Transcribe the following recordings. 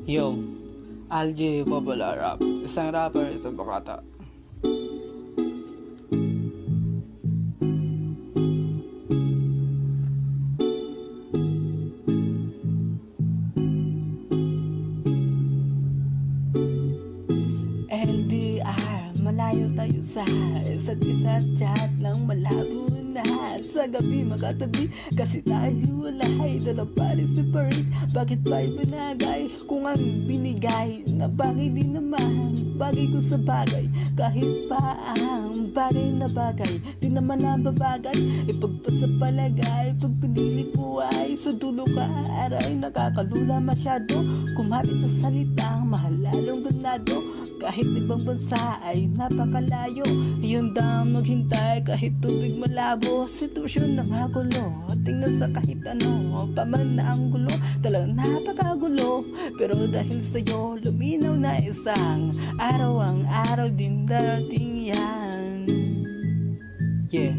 Yo, Algie Popular Rap, isang rapper sa Bogota. LDR, malayo tayo sa isa't isa, chat lang malabo na. Sa gabi makatabi kasi tayo walay dalang pare separate. Bakit ba ibinagay kung ang binigay na bagay din naman bagay ko sa bagay? Kahit pa ang bagay na bagay di naman nababagay. Ipagpasa palagay pag pinilit mo ay sa dulo ka aray nakakalula masyado. Kumapit sa salitang mahal lalong ganado. Kahit ibang bansa ay napakalayo, yun daw maghintay kahit tubig malabo. Sitwasyon na magulo, tingnan sa kahit ano paman na ang gulo, talagang napakagulo. Pero dahil sa'yo luminaw na isang araw, ang araw din darating yan. Yeah.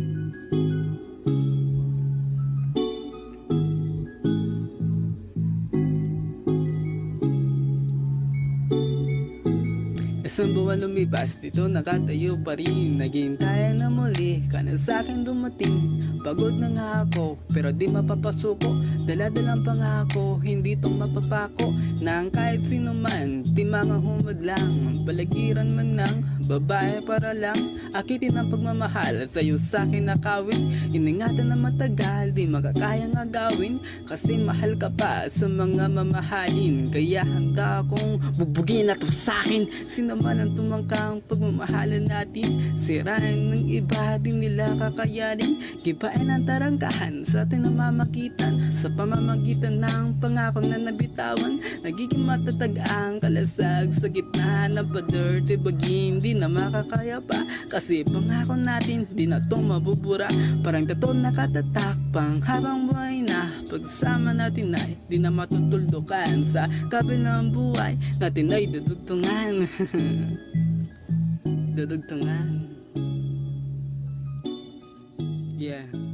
Isang buwan lumipas, dito nakatayo pa rin. Naghihintay na muli ka na sa'kin dumating. Pagod na nga ako, pero di mapapasuko. Daladalang pangako, hindi tong mapapako. Nang kahit sino man, di mga humadlang. Palagiran man ng babae para lang akitin ang pagmamahal sa'yo sa'kin nakawin. Iningatan na matagal, di makakayang agawin. Kasi mahal ka pa sa mga mamahalin. Kaya handa akong bubugin at sa'kin. Sino man ang tumangkang pagmamahalan natin, sirain ng iba din nila kakayanin. Gibain ang tarangkahan sa ating namamagitan, sa pamamagitan ng pangako na nabitawan. Nagiging matatag ang kalasag sa gitna ng pader. Tibagin di na makakaya pa, kasi pangako natin di na to mabubura. Parang tato nakatatak pang habang buhay na pagsama natin ay di na matutuldukan. Sa kabilang buhay natin ay dudugtungan. Dudugtungan. Yeah.